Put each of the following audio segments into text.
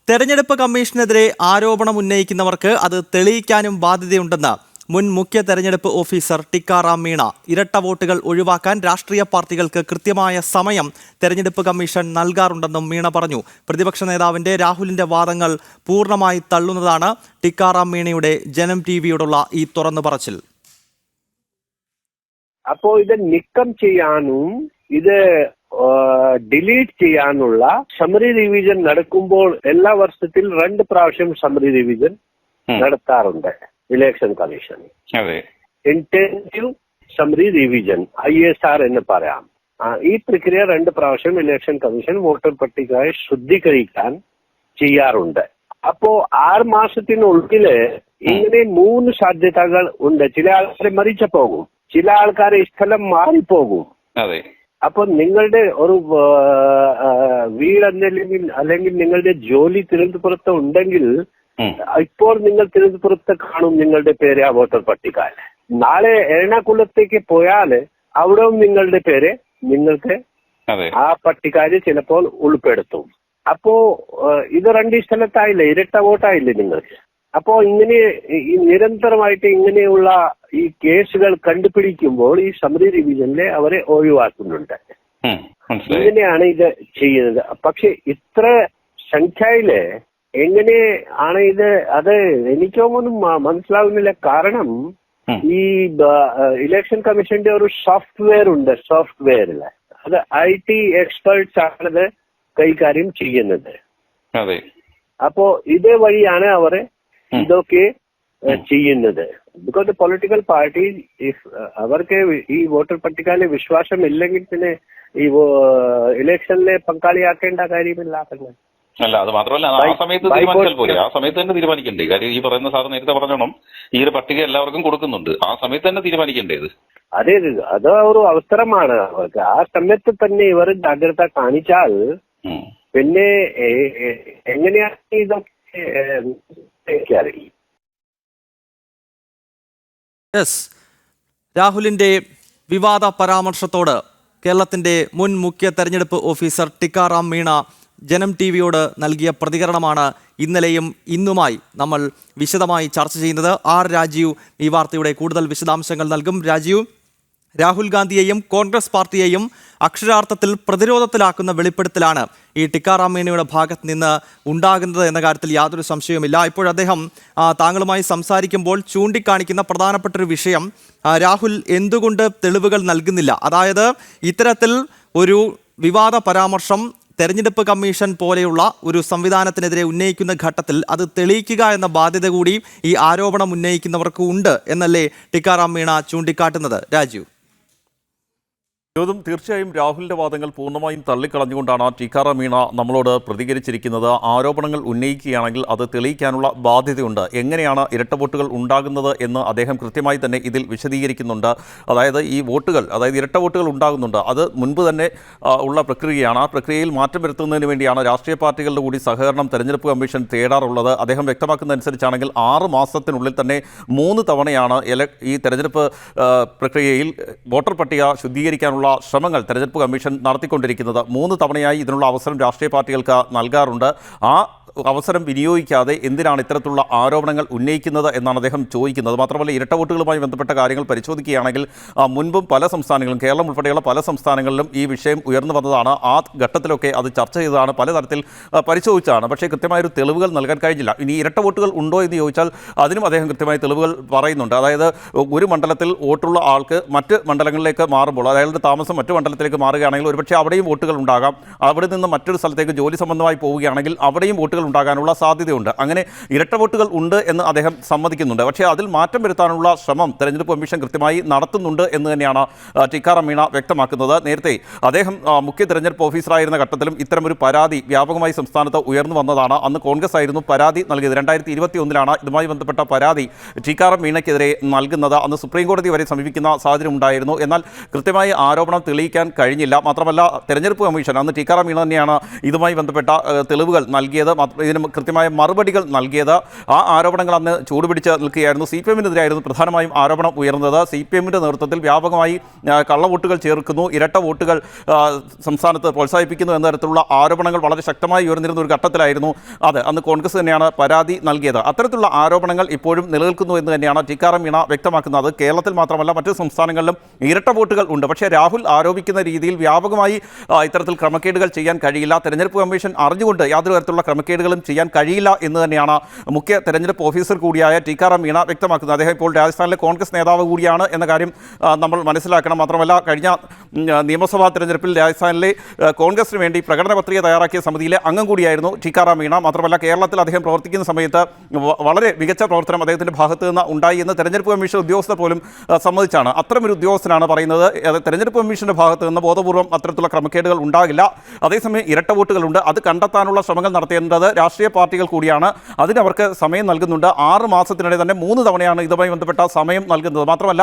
തെരഞ്ഞെടുപ്പ് കമ്മീഷനെതിരെ ആരോപണം ഉന്നയിക്കുന്നവർക്ക് അത് തെളിയിക്കാനും ബാധ്യതയുണ്ടെന്ന് മുൻ മുഖ്യ തെരഞ്ഞെടുപ്പ് ഓഫീസർ ടിക്കാറാം മീണ. ഇരട്ട വോട്ടുകൾ ഒഴിവാക്കാൻ രാഷ്ട്രീയ പാർട്ടികൾക്ക് കൃത്യമായ സമയം തെരഞ്ഞെടുപ്പ് കമ്മീഷൻ നൽകാറുണ്ടെന്നും മീണ പറഞ്ഞു. പ്രതിപക്ഷ നേതാവിന്റെ രാഹുലിന്റെ വാദങ്ങൾ പൂർണ്ണമായി തള്ളുന്നതാണ് ടിക്കാറാം മീണയുടെ ജനം ടിവിയോടുള്ള ഈ തുറന്നു പറച്ചിൽ. അപ്പോൾ ഇത് നീക്കം ചെയ്യാനും ഇത് ഡിലീറ്റ് ചെയ്യാനുള്ള സമ്മറി റിവിഷൻ നടക്കുമ്പോൾ എല്ലാ വർഷത്തിൽ 2 പ്രാവശ്യം സമ്മറി റിവിഷൻ നടത്താറുണ്ട് election commission. Intensive summary revision ISR എന്ന് പറയാം. ഈ പ്രക്രിയ 2 പ്രാവശ്യം ഇലക്ഷൻ കമ്മീഷൻ വോട്ടർ പട്ടികയെ ശുദ്ധീകരിക്കാൻ ചെയ്യാറുണ്ട്. അപ്പോ 6 മാസത്തിനുള്ളില് ഇങ്ങനെ 3 സാധ്യതകൾ ഉണ്ട്. ചില ആൾക്കാരെ മരിച്ചു പോകും, ചില ആൾക്കാരെ സ്ഥലം മാറിപ്പോകും. അപ്പൊ നിങ്ങളുടെ ഒരു അല്ലെങ്കിൽ നിങ്ങളുടെ ജോലി തിരുവനന്തപുരത്ത് ഉണ്ടെങ്കിൽ ഇപ്പോൾ നിങ്ങൾ തിരുവനന്തപുരത്ത് കാണും നിങ്ങളുടെ പേര് ആ വോട്ടർ പട്ടികയിൽ. നാളെ എറണാകുളത്തേക്ക് പോയാൽ അവിടെയും നിങ്ങളുടെ പേര് നിങ്ങൾക്ക് ആ പട്ടികയിൽ ചിലപ്പോൾ ഉൾപ്പെടുത്തും. അപ്പോ ഇത് 2 സ്ഥലത്തായില്ലേ, ഇരട്ട വോട്ടായില്ലേ നിങ്ങൾക്ക്. അപ്പോ ഇങ്ങനെ നിരന്തരമായിട്ട് ഇങ്ങനെയുള്ള ഈ കേസുകൾ കണ്ടുപിടിക്കുമ്പോൾ ഈ സമ്മറി റിവിഷനിലെ അവരെ ഒഴിവാക്കുന്നുണ്ട്. ഇങ്ങനെയാണ് ഇത് ചെയ്യുന്നത്. പക്ഷെ ഇത്ര സംഖ്യയില് എങ്ങനെ ആണ് ഇത്, അത് എനിക്കൊന്നും മനസ്സിലാവുന്നില്ല. കാരണം ഈ ഇലക്ഷൻ കമ്മീഷന്റെ ഒരു സോഫ്റ്റ്വെയർ ഉണ്ട്. സോഫ്റ്റ്വെയറില് അത് IT എക്സ്പേർട്സ് ആണത് കൈകാര്യം ചെയ്യുന്നത്. അപ്പോ ഇതേ വഴിയാണ് അവരെ ഇതൊക്കെ ചെയ്യുന്നത്. ബിക്കോസ് പൊളിറ്റിക്കൽ പാർട്ടി അവർക്ക് ഈ വോട്ടർ പട്ടികയിലെ വിശ്വാസം ഇല്ലെങ്കിൽ പിന്നെ ഈ ഇലക്ഷനിലെ പങ്കാളിയാക്കേണ്ട കാര്യമില്ല. അല്ല, അത് മാത്രമല്ല, ആ സമയത്ത് തീരുമാനിച്ചാൽ പോലെ ആ സമയത്ത് തന്നെ തീരുമാനിക്കണ്ടേ? കാര്യം ഈ പറയുന്ന സാർ നേരത്തെ പറഞ്ഞോണം, ഈ ഒരു പട്ടിക എല്ലാവർക്കും കൊടുക്കുന്നുണ്ട്, ആ സമയത്ത് തന്നെ തീരുമാനിക്കേണ്ടത്. അതെ, അത് ഒരു അവസരമാണ് അവർക്ക്. ആ സമയത്ത് തന്നെ ഇവർ ജാഗ്രത കാണിച്ചാൽ പിന്നെ എങ്ങനെയാണ് ഇതൊക്കെ അറിയില്ല. രാഹുലിന്റെ വിവാദ പരാമർശത്തോട് കേരളത്തിന്റെ മുൻ മുഖ്യ തെരഞ്ഞെടുപ്പ് ഓഫീസർ ടിക്കാറാം മീണ ജനം ടിവിയോട് നൽകിയ പ്രതികരണമാണ് ഇന്നലെയും ഇന്നുമായി നമ്മൾ വിശദമായി ചർച്ച ചെയ്യുന്നത്. രാജീവ് ഈ വാർത്തയുടെ കൂടുതൽ വിശദാംശങ്ങൾ നൽകും. രാജീവ്, രാഹുൽ ഗാന്ധിയെയും കോൺഗ്രസ് പാർട്ടിയെയും അക്ഷരാർത്ഥത്തിൽ പ്രതിരോധത്തിലാക്കുന്ന വെളിപ്പെടുത്തലാണ് ഈ ടിക്കാറാം മീണയുടെ ഭാഗത്ത് നിന്ന് ഉണ്ടാകുന്നത് എന്ന കാര്യത്തിൽ യാതൊരു സംശയവുമില്ല. ഇപ്പോൾ അദ്ദേഹം താങ്കളുമായി സംസാരിക്കുമ്പോൾ ചൂണ്ടിക്കാണിക്കുന്ന പ്രധാനപ്പെട്ട ഒരു വിഷയം, രാഹുൽ എന്തുകൊണ്ട് തെളിവുകൾ നൽകുന്നില്ല, അതായത് ഇത്തരത്തിൽ ഒരു വിവാദ പരാമർശം തെരഞ്ഞെടുപ്പ് കമ്മീഷൻ പോലെയുള്ള ഒരു സംവിധാനത്തിനെതിരെ ഉന്നയിക്കുന്ന ഘട്ടത്തിൽ അത് തെളിയിക്കുക എന്ന ബാധ്യത കൂടി ഈ ആരോപണം ഉന്നയിക്കുന്നവർക്ക് ഉണ്ട് എന്നല്ലേ ടിക്കാറാം മീണ ചൂണ്ടിക്കാട്ടുന്നത്? രാജീവ്, തീർച്ചയായും രാഹുലിന്റെ വാദങ്ങൾ പൂർണ്ണമായും തള്ളിക്കളഞ്ഞുകൊണ്ടാണ് ടിക്കാറാം മീണ നമ്മളോട് പ്രതികരിച്ചിരിക്കുന്നത്. ആരോപണങ്ങൾ ഉന്നയിക്കുകയാണെങ്കിൽ അത് തെളിയിക്കാനുള്ള ബാധ്യതയുണ്ട്. എങ്ങനെയാണ് ഇരട്ട വോട്ടുകൾ ഉണ്ടാകുന്നത് എന്ന് അദ്ദേഹം കൃത്യമായി തന്നെ ഇതിൽ വിശദീകരിക്കുന്നുണ്ട്. അതായത് ഈ വോട്ടുകൾ, അതായത് ഇരട്ട വോട്ടുകൾ ഉണ്ടാകുന്നുണ്ട്, അത് മുൻപ് തന്നെ ഉള്ള പ്രക്രിയയാണ്. ആ പ്രക്രിയയിൽ മാറ്റം വരുത്തുന്നതിന് വേണ്ടിയാണ് രാഷ്ട്രീയ പാർട്ടികളുടെ കൂടി സഹകരണം തെരഞ്ഞെടുപ്പ് കമ്മീഷൻ തേടാറുള്ളത്. അദ്ദേഹം വ്യക്തമാക്കുന്നതനുസരിച്ചാണെങ്കിൽ 6 മാസത്തിനുള്ളിൽ തന്നെ 3 തവണയാണ് ഈ തെരഞ്ഞെടുപ്പ് പ്രക്രിയയിൽ വോട്ടർ പട്ടിക ശുദ്ധീകരിക്കാനുള്ള ശ്രമങ്ങൾ തെരഞ്ഞെടുപ്പ് കമ്മീഷൻ നടത്തിക്കൊണ്ടിരിക്കുന്നത്. 3 തവണയായി ഇതിനുള്ള അവസരം രാഷ്ട്രീയ പാർട്ടികൾക്ക് നൽകാറുണ്ട്. ആ അവസരം വിനിയോഗിക്കാതെ എന്തിനാണ് ഇത്തരത്തിലുള്ള ആരോപണങ്ങൾ ഉന്നയിക്കുന്നത് എന്നാണ് അദ്ദേഹം ചോദിക്കുന്നത്. മാത്രമല്ല, ഇരട്ട വോട്ടുകളുമായി ബന്ധപ്പെട്ട കാര്യങ്ങൾ പരിശോധിക്കുകയാണെങ്കിൽ മുൻപും പല സംസ്ഥാനങ്ങളിലും, കേരളം ഉൾപ്പെടെയുള്ള പല സംസ്ഥാനങ്ങളിലും ഈ വിഷയം ഉയർന്നു വന്നതാണ്. ആ ഘട്ടത്തിലൊക്കെ അത് ചർച്ച ചെയ്തതാണ്, പലതരത്തിൽ പരിശോധിച്ചതാണ്. പക്ഷേ കൃത്യമായൊരു തെളിവുകൾ നൽകാൻ കഴിഞ്ഞില്ല. ഇനി ഇരട്ട വോട്ടുകൾ ഉണ്ടോ എന്ന് ചോദിച്ചാൽ അതിനും അദ്ദേഹം കൃത്യമായ തെളിവുകൾ പറയുന്നുണ്ട്. അതായത് ഒരു മണ്ഡലത്തിൽ വോട്ടുള്ള ആൾക്ക് മറ്റ് മണ്ഡലങ്ങളിലേക്ക് മാറുമ്പോൾ, അയാളുടെ താമസം മറ്റു മണ്ഡലത്തിലേക്ക് മാറുകയാണെങ്കിൽ ഒരുപക്ഷെ അവിടെയും വോട്ടുകൾ ഉണ്ടാകാം. അവിടെ നിന്ന് മറ്റൊരു സ്ഥലത്തേക്ക് ജോലി സംബന്ധമായി പോവുകയാണെങ്കിൽ അവിടെയും വോട്ടുകൾ ഉണ്ടാകാനുള്ള സാധ്യതയുണ്ട്. അങ്ങനെ ഇരട്ട വോട്ടുകൾ ഉണ്ട് എന്ന് അദ്ദേഹം സമ്മതിക്കുന്നുണ്ട്. പക്ഷേ അതിൽ മാറ്റം വരുത്താനുള്ള ശ്രമം തെരഞ്ഞെടുപ്പ് കമ്മീഷൻ കൃത്യമായി നടത്തുന്നുണ്ട് എന്ന് തന്നെയാണ് ടിക്കാറാം മീണ വ്യക്തമാക്കുന്നത്. നേരത്തെ അദ്ദേഹം മുഖ്യ തെരഞ്ഞെടുപ്പ് ഓഫീസറായിരുന്ന ഘട്ടത്തിലും ഇത്തരമൊരു പരാതി വ്യാപകമായി സംസ്ഥാനത്ത് ഉയർന്നു വന്നതാണ്. അന്ന് കോൺഗ്രസ് ആയിരുന്നു പരാതി നൽകിയത്. 2021 ഇതുമായി ബന്ധപ്പെട്ട പരാതി ടിക്കാറാം മീണയ്ക്കെതിരെ നൽകുന്നത്. അന്ന് സുപ്രീം കോടതി വരെ സമീപിക്കുന്ന സാഹചര്യം ഉണ്ടായിരുന്നു. എന്നാൽ കൃത്യമായി ആരോപണം തെളിയിക്കാൻ കഴിഞ്ഞില്ല. മാത്രമല്ല, തെരഞ്ഞെടുപ്പ് കമ്മീഷൻ, അന്ന് ടിക്കാറാം മീണ തന്നെയാണ് ഇതുമായി ബന്ധപ്പെട്ട തെളിവുകൾ നൽകിയത്. ഇതിന് കൃത്യമായ മറുപടികൾ നൽകിയത്. ആ ആരോപണങ്ങൾ അന്ന് ചൂടുപിടിച്ച് നിൽക്കുകയായിരുന്നു. CPM-നെതിരായിരുന്നു പ്രധാനമായും ആരോപണം ഉയർന്നത്. CPM-ന്റെ നേതൃത്വത്തിൽ വ്യാപകമായി കള്ളവോട്ടുകൾ ചേർക്കുന്നു, ഇരട്ട വോട്ടുകൾ സംസ്ഥാനത്ത് പ്രോത്സാഹിപ്പിക്കുന്നു എന്ന തരത്തിലുള്ള ആരോപണങ്ങൾ വളരെ ശക്തമായി ഉയർന്നിരുന്ന ഒരു ഘട്ടത്തിലായിരുന്നു അത്. അന്ന് കോൺഗ്രസ് തന്നെയാണ് പരാതി നൽകിയത്. അത്തരത്തിലുള്ള ആരോപണങ്ങൾ ഇപ്പോഴും നിലനിൽക്കുന്നു എന്ന് തന്നെയാണ് ടിക്കാറാം മീണ വ്യക്തമാക്കുന്നത്. കേരളത്തിൽ മാത്രമല്ല മറ്റ് സംസ്ഥാനങ്ങളിലും ഇരട്ട വോട്ടുകൾ ഉണ്ട്. പക്ഷേ രാഹുൽ ആരോപിക്കുന്ന രീതിയിൽ വ്യാപകമായി ഇത്തരത്തിൽ ക്രമക്കേടുകൾ ചെയ്യാൻ കഴിയില്ല. തെരഞ്ഞെടുപ്പ് കമ്മീഷൻ അറിഞ്ഞുകൊണ്ട് യാതൊരു തരത്തിലുള്ള ക്രമക്കേടുകളും ചെയ്യാൻ കഴിയില്ല എന്ന് തന്നെയാണ് മുഖ്യ തെരഞ്ഞെടുപ്പ് ഓഫീസർ കൂടിയായ ടിക്കാറാം മീണ വ്യക്തമാക്കുന്നത്. അദ്ദേഹം ഇപ്പോൾ രാജസ്ഥാനിലെ കോൺഗ്രസ് നേതാവ് കൂടിയാണ് എന്ന കാര്യം നമ്മൾ മനസ്സിലാക്കണം. മാത്രമല്ല കഴിഞ്ഞ നിയമസഭാ തെരഞ്ഞെടുപ്പിൽ രാജസ്ഥാനിലെ കോൺഗ്രസിന് വേണ്ടി പ്രകടന പത്രിക തയ്യാറാക്കിയ സമിതിയിലെ അംഗം കൂടിയായിരുന്നു ടിക്കാറാം മീണ. മാത്രമല്ല കേരളത്തിൽ അദ്ദേഹം പ്രവർത്തിക്കുന്ന സമയത്ത് വളരെ മികച്ച പ്രവർത്തനം അദ്ദേഹത്തിൻ്റെ ഭാഗത്ത് നിന്ന് ഉണ്ടായി എന്ന് തെരഞ്ഞെടുപ്പ് കമ്മീഷൻ ഉദ്യോഗസ്ഥർ പോലും സമ്മതിച്ചാണ്. അത്തരമൊരു ഉദ്യോഗസ്ഥനാണ് പറയുന്നത് തെരഞ്ഞെടുപ്പ് കമ്മീഷന്റെ ഭാഗത്ത് നിന്ന് ബോധപൂർവ്വം അത്തരത്തിലുള്ള ക്രമക്കേടുകൾ ഉണ്ടാകില്ല. അതേസമയം ഇരട്ട വോട്ടുകളുണ്ട്. അത് കണ്ടെത്താനുള്ള ശ്രമങ്ങൾ നടത്തേണ്ടത് രാഷ്ട്രീയ പാർട്ടികൾ കൂടിയാണ്. അതിനവർക്ക് സമയം നൽകുന്നുണ്ട്. 6 മാസത്തിനിടെ തന്നെ 3 തവണയാണ് ഇതുമായി ബന്ധപ്പെട്ട സമയം നൽകുന്നത്. മാത്രമല്ല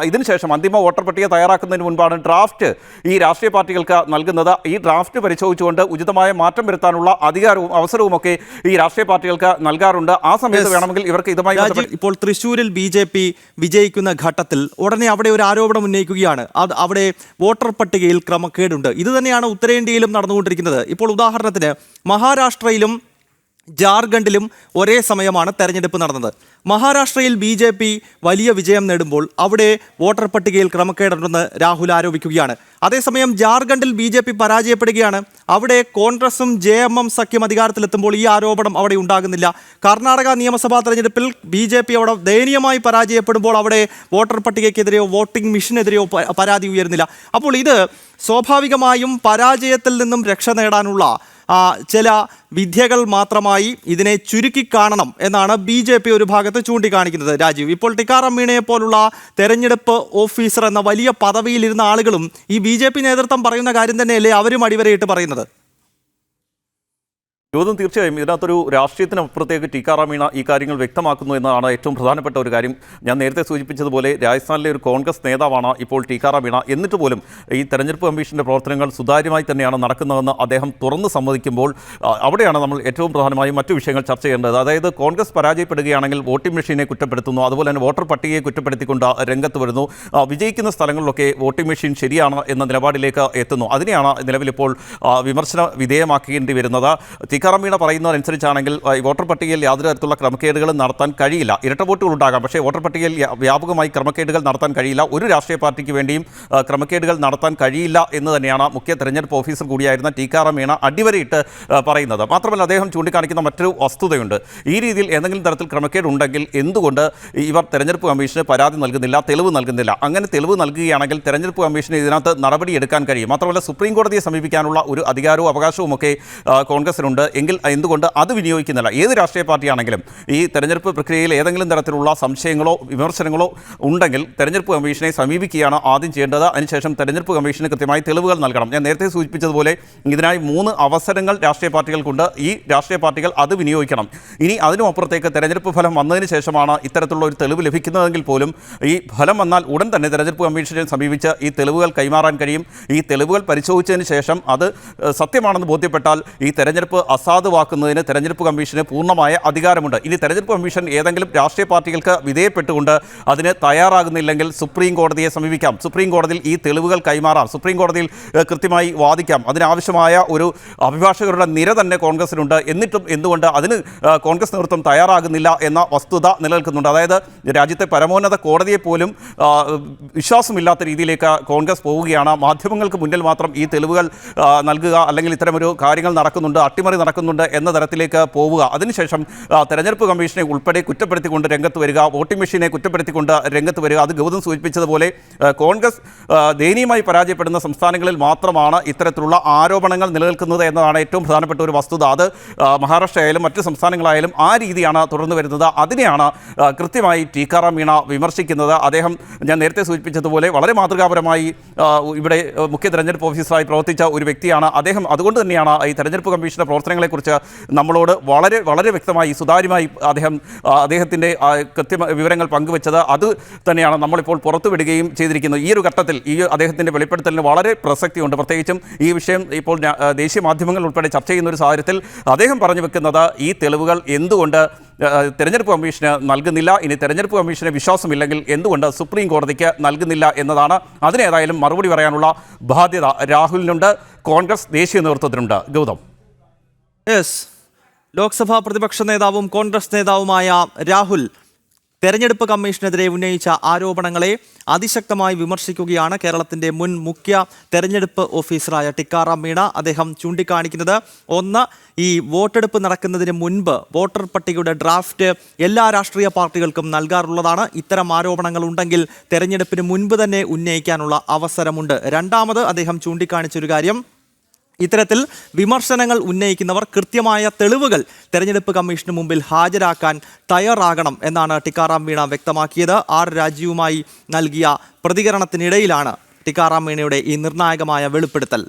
ഇതിനുശേഷം അന്തിമ വോട്ടർ പട്ടിക തയ്യാറാക്കുന്നതിന് മുൻപാണ് ഡ്രാഫ്റ്റ് ഈ രാഷ്ട്രീയ പാർട്ടികൾക്ക് നൽകുന്നത്. ഈ ഡ്രാഫ്റ്റ് പരിശോധിച്ചുകൊണ്ട് ഉചിതമായ മാറ്റം വരുത്താനുള്ള അധികാരവും അവസരവും ഒക്കെ ഈ രാഷ്ട്രീയ പാർട്ടികൾക്ക് നൽകാറുണ്ട്. ആ സമയത്ത് വേണമെങ്കിൽ ഇവർക്ക് ഇതുമായി ഇപ്പോൾ തൃശ്ശൂരിൽ BJP വിജയിക്കുന്ന ഘട്ടത്തിൽ ഉടനെ അവിടെ ഒരു ആരോപണം ഉന്നയിക്കുകയാണ്. അവിടെ വോട്ടർ പട്ടികയിൽ ക്രമക്കേടുണ്ട്. ഇത് തന്നെയാണ് ഉത്തരേന്ത്യയിലും നടന്നുകൊണ്ടിരിക്കുന്നത്. ഇപ്പോൾ ഉദാഹരണത്തിന് മഹാരാഷ്ട്രയിലും ജാർഖണ്ഡിലും ഒരേ സമയമാണ് തെരഞ്ഞെടുപ്പ് നടന്നത്. മഹാരാഷ്ട്രയിൽ BJP വലിയ വിജയം നേടുമ്പോൾ അവിടെ വോട്ടർ പട്ടികയിൽ ക്രമക്കേടുണ്ടെന്ന് രാഹുൽ ആരോപിക്കുകയാണ്. അതേസമയം ജാർഖണ്ഡിൽ BJP പരാജയപ്പെടുകയാണ്. അവിടെ കോൺഗ്രസും JMM സഖ്യം അധികാരത്തിലെത്തുമ്പോൾ ഈ ആരോപണം അവിടെ ഉണ്ടാകുന്നില്ല. കർണാടക നിയമസഭാ തെരഞ്ഞെടുപ്പിൽ BJP അവിടെ ദയനീയമായി പരാജയപ്പെടുമ്പോൾ അവിടെ വോട്ടർ പട്ടികയ്ക്കെതിരെയോ വോട്ടിംഗ് മെഷീനെതിരെയോ പരാതി ഉയരുന്നില്ല. അപ്പോൾ ഇത് സ്വാഭാവികമായും പരാജയത്തിൽ നിന്നും രക്ഷ നേടാനുള്ള ചില വിദ്യകൾ മാത്രമായി ഇതിനെ ചുരുക്കിക്കാണണം എന്നാണ് BJP ഒരു ഭാഗത്ത് ചൂണ്ടിക്കാണിക്കുന്നത്. രാജീവ്, ഇപ്പോൾ ടിക്കാറാം മീണയെ പോലുള്ള തെരഞ്ഞെടുപ്പ് ഓഫീസർ എന്ന വലിയ പദവിയിലിരുന്ന ആളുകളും ഈ BJP നേതൃത്വം പറയുന്ന കാര്യം തന്നെയല്ലേ അവരും അടിവരയിട്ട് പറയുന്നത്? തീർച്ചയായും ഇതിനകത്തൊരു രാഷ്ട്രീയത്തിനപ്പുറത്തേക്ക് ടിക്കാറാം മീണ ഈ കാര്യങ്ങൾ വ്യക്തമാക്കുന്നു എന്നതാണ് ഏറ്റവും പ്രധാനപ്പെട്ട ഒരു കാര്യം. ഞാൻ നേരത്തെ സൂചിപ്പിച്ചതുപോലെ രാജസ്ഥാനിലെ ഒരു കോൺഗ്രസ് നേതാവാണ് ഇപ്പോൾ ടിക്കാറാം മീണ. എന്നിട്ട് പോലും ഈ തെരഞ്ഞെടുപ്പ് കമ്മീഷൻ്റെ പ്രവർത്തനങ്ങൾ സുതാര്യമായി തന്നെയാണ് നടക്കുന്നതെന്ന് അദ്ദേഹം തുറന്ന് സമ്മതിക്കുമ്പോൾ അവിടെയാണ് നമ്മൾ ഏറ്റവും പ്രധാനമായും മറ്റു വിഷയങ്ങൾ ചർച്ച ചെയ്യേണ്ടത്. അതായത് കോൺഗ്രസ് പരാജയപ്പെടുകയാണെങ്കിൽ വോട്ടിംഗ് മെഷീനെ കുറ്റപ്പെടുത്തുന്നു, അതുപോലെ തന്നെ വോട്ടർ പട്ടികയെ കുറ്റപ്പെടുത്തിക്കൊണ്ട് രംഗത്ത് വരുന്നു. വിജയിക്കുന്ന സ്ഥലങ്ങളിലൊക്കെ വോട്ടിംഗ് മെഷീൻ ശരിയാണ് എന്ന നിലപാടിലേക്ക് എത്തുന്നു. അതിനെയാണ് നിലവിലിപ്പോൾ വിമർശന വിധേയമാക്കേണ്ടി വരുന്നത്. ടിക്കാറാം മീണ പറയുന്നതനുസരിച്ചാണെങ്കിൽ വോട്ടർ പട്ടികയിൽ യാതൊരു തരത്തിലുള്ള ക്രമക്കേടുകളും നടത്താൻ കഴിയില്ല. ഇരട്ട വോട്ടുകൾ ഉണ്ടാകാം, പക്ഷേ വോട്ടർ പട്ടികയിൽ വ്യാപകമായി ക്രമക്കേടുകൾ നടത്താൻ കഴിയില്ല. ഒരു രാഷ്ട്രീയ പാർട്ടിക്ക് വേണ്ടിയും ക്രമക്കേടുകൾ നടത്താൻ കഴിയില്ല എന്ന് തന്നെയാണ് മുഖ്യ തെരഞ്ഞെടുപ്പ് ഓഫീസർ കൂടിയായിരുന്ന ടിക്കാറാം മീണ അടിവരയിട്ട് പറയുന്നത്. മാത്രമല്ല അദ്ദേഹം ചൂണ്ടിക്കാണിക്കുന്ന മറ്റൊരു വസ്തുതയുണ്ട്. ഈ രീതിയിൽ എന്തെങ്കിലും തരത്തിൽ ക്രമക്കേട് ഉണ്ടെങ്കിൽ എന്തുകൊണ്ട് ഇവർ തെരഞ്ഞെടുപ്പ് കമ്മീഷന് പരാതി നൽകുന്നില്ല, തെളിവ് നൽകുന്നില്ല? അങ്ങനെ തെളിവ് നൽകുകയാണെങ്കിൽ തെരഞ്ഞെടുപ്പ് കമ്മീഷന് ഇതിനകത്ത് നടപടിയെടുക്കാൻ കഴിയും. മാത്രമല്ല സുപ്രീം കോടതിയെ സമീപിക്കാനുള്ള ഒരു അധികാരവും അവകാശവും ഒക്കെ കോൺഗ്രസിനുണ്ട്. എങ്കിൽ എന്തുകൊണ്ട് അത് വിനിയോഗിക്കുന്നില്ല? ഏത് രാഷ്ട്രീയ പാർട്ടിയാണെങ്കിലും ഈ തെരഞ്ഞെടുപ്പ് പ്രക്രിയയിൽ ഏതെങ്കിലും തരത്തിലുള്ള സംശയങ്ങളോ വിമർശനങ്ങളോ ഉണ്ടെങ്കിൽ തെരഞ്ഞെടുപ്പ് കമ്മീഷനെ സമീപിക്കുകയാണ് ആദ്യം ചെയ്യേണ്ടത്. അതിനുശേഷം തെരഞ്ഞെടുപ്പ് കമ്മീഷന് കൃത്യമായി തെളിവുകൾ നൽകണം. ഞാൻ നേരത്തെ സൂചിപ്പിച്ചതുപോലെ ഇതിനായി 3 അവസരങ്ങൾ രാഷ്ട്രീയ പാർട്ടികൾക്കുണ്ട്. ഈ രാഷ്ട്രീയ പാർട്ടികൾ അത് വിനിയോഗിക്കണം. ഇനി അതിനുമപ്പുറത്തേക്ക് തെരഞ്ഞെടുപ്പ് ഫലം വന്നതിന് ശേഷമാണ് ഇത്തരത്തിലുള്ള ഒരു തെളിവ് ലഭിക്കുന്നതെങ്കിൽ പോലും ഈ ഫലം വന്നാൽ ഉടൻ തന്നെ തെരഞ്ഞെടുപ്പ് കമ്മീഷനെ സമീപിച്ച് ഈ തെളിവുകൾ കൈമാറാൻ കഴിയും. ഈ തെളിവുകൾ പരിശോധിച്ചതിന് ശേഷം അത് സത്യമാണെന്ന് ബോധ്യപ്പെട്ടാൽ ഈ തെരഞ്ഞെടുപ്പ് അസാധുവാക്കുന്നതിന് തെരഞ്ഞെടുപ്പ് കമ്മീഷന് പൂർണ്ണമായ അധികാരമുണ്ട്. ഇനി തെരഞ്ഞെടുപ്പ് കമ്മീഷൻ ഏതെങ്കിലും രാഷ്ട്രീയ പാർട്ടികൾക്ക് വിധേയപ്പെട്ടുകൊണ്ട് അതിന് തയ്യാറാകുന്നില്ലെങ്കിൽ സുപ്രീം കോടതിയെ സമീപിക്കാം. സുപ്രീം കോടതിയിൽ ഈ തെളിവുകൾ കൈമാറാം. സുപ്രീം കോടതിയിൽ കൃത്യമായി വാദിക്കാം. അതിനാവശ്യമായ ഒരു അഭിഭാഷകരുടെ നിര തന്നെ കോൺഗ്രസിനുണ്ട്. എന്നിട്ടും എന്തുകൊണ്ട് അതിന് കോൺഗ്രസ് നേതൃത്വം തയ്യാറാകുന്നില്ല എന്ന വസ്തുത നിലനിൽക്കുന്നുണ്ട്. അതായത് രാജ്യത്തെ പരമോന്നത കോടതിയെ പോലും വിശ്വാസമില്ലാത്ത രീതിയിലേക്ക് കോൺഗ്രസ് പോവുകയാണ്. മാധ്യമങ്ങൾക്ക് മുന്നിൽ മാത്രം ഈ തെളിവുകൾ നൽകുക, അല്ലെങ്കിൽ ഇത്തരമൊരു കാര്യങ്ങൾ നടക്കുന്നുണ്ട്, അട്ടിമറി നടക്കുന്നുണ്ട് എന്ന തരത്തിലേക്ക് പോവുക. അതിനുശേഷം തെരഞ്ഞെടുപ്പ് കമ്മീഷനെ ഉൾപ്പെടെ കുറ്റപ്പെടുത്തിക്കൊണ്ട് രംഗത്ത് വരിക, വോട്ടിംഗ് മെഷീനെ കുറ്റപ്പെടുത്തിക്കൊണ്ട് രംഗത്ത് വരിക. അത് ഗൗതം സൂചിപ്പിച്ചതുപോലെ കോൺഗ്രസ് ദയനീയമായി പരാജയപ്പെടുന്ന സംസ്ഥാനങ്ങളിൽ മാത്രമാണ് ഇത്തരത്തിലുള്ള ആരോപണങ്ങൾ നിലനിൽക്കുന്നത് എന്നതാണ് ഏറ്റവും പ്രധാനപ്പെട്ട ഒരു വസ്തുത. അത് മഹാരാഷ്ട്രയായാലും മറ്റ് സംസ്ഥാനങ്ങളായാലും ആ രീതിയാണ് തുടർന്ന് വരുന്നത്. അതിനെയാണ് കൃത്യമായി ടിക്കാറാം മീണ വിമർശിക്കുന്നത്. അദ്ദേഹം ഞാൻ നേരത്തെ സൂചിപ്പിച്ചതുപോലെ വളരെ മാതൃകാപരമായി ഇവിടെ മുഖ്യ തെരഞ്ഞെടുപ്പ് ഓഫീസറായി പ്രവർത്തിച്ച ഒരു വ്യക്തിയാണ് അദ്ദേഹം. അതുകൊണ്ട് തന്നെയാണ് ഈ തെരഞ്ഞെടുപ്പ് കമ്മീഷന്റെ പ്രവർത്തനങ്ങൾ വിവരങ്ങളെക്കുറിച്ച് നമ്മളോട് വളരെ വളരെ വ്യക്തമായി സുതാര്യമായി അദ്ദേഹത്തിൻ്റെ കൃത്യമായ വിവരങ്ങൾ പങ്കുവച്ചത്. അത് തന്നെയാണ് നമ്മളിപ്പോൾ പുറത്തുവിടുകയും ചെയ്തിരിക്കുന്നത്. ഈ ഒരു ഘട്ടത്തിൽ ഈ അദ്ദേഹത്തിൻ്റെ വെളിപ്പെടുത്തലിന് വളരെ പ്രസക്തിയുണ്ട്. പ്രത്യേകിച്ചും ഈ വിഷയം ഇപ്പോൾ ദേശീയ മാധ്യമങ്ങൾ ഉൾപ്പെടെ ചർച്ച ചെയ്യുന്ന ഒരു സാഹചര്യത്തിൽ അദ്ദേഹം പറഞ്ഞു വെക്കുന്നത് ഈ തെളിവുകൾ എന്തുകൊണ്ട് തെരഞ്ഞെടുപ്പ് കമ്മീഷന് നൽകുന്നില്ല, ഇനി തെരഞ്ഞെടുപ്പ് കമ്മീഷന് വിശ്വാസമില്ലെങ്കിൽ എന്തുകൊണ്ട് സുപ്രീം കോടതിക്ക് നൽകുന്നില്ല എന്നതാണ്. അതിനേതായാലും മറുപടി പറയാനുള്ള ബാധ്യത രാഹുലിനുണ്ട്, കോൺഗ്രസ് ദേശീയ നേതൃത്വത്തിനുണ്ട്. ഗൗതം. യെസ്, ലോക്സഭാ പ്രതിപക്ഷ നേതാവും കോൺഗ്രസ് നേതാവുമായ രാഹുൽ തെരഞ്ഞെടുപ്പ് കമ്മീഷനെതിരെ ഉന്നയിച്ച ആരോപണങ്ങളെ അതിശക്തമായി വിമർശിക്കുകയാണ്. കേരളത്തിന്റെ മുൻ മുഖ്യ തെരഞ്ഞെടുപ്പ് ഓഫീസറായ ടിക്കാറാം മീണ അദ്ദേഹം ചൂണ്ടിക്കാണിക്കുന്നത്, ഒന്ന്, ഈ വോട്ടെടുപ്പ് നടക്കുന്നതിന് മുൻപ് വോട്ടർ പട്ടികയുടെ ഡ്രാഫ്റ്റ് എല്ലാ രാഷ്ട്രീയ പാർട്ടികൾക്കും നൽകാറുള്ളതാണ്. ഇത്തരം ആരോപണങ്ങൾ ഉണ്ടെങ്കിൽ തെരഞ്ഞെടുപ്പിന് മുൻപ് തന്നെ ഉന്നയിക്കാനുള്ള അവസരമുണ്ട്. രണ്ടാമത് അദ്ദേഹം ചൂണ്ടിക്കാണിച്ചൊരു കാര്യം, ഇത്തരത്തിൽ വിമർശനങ്ങൾ ഉന്നയിക്കുന്നവർ കൃത്യമായ തെളിവുകൾ തെരഞ്ഞെടുപ്പ് കമ്മീഷന് മുമ്പിൽ ഹാജരാക്കാൻ തയ്യാറാകണം എന്നാണ് ടിക്കാറാം മീണ വ്യക്തമാക്കിയത്. ആർ രാജീവുമായി നൽകിയ പ്രതികരണത്തിനിടയിലാണ് ടിക്കാറാം മീണയുടെ ഈ നിർണായകമായ വെളിപ്പെടുത്തൽ.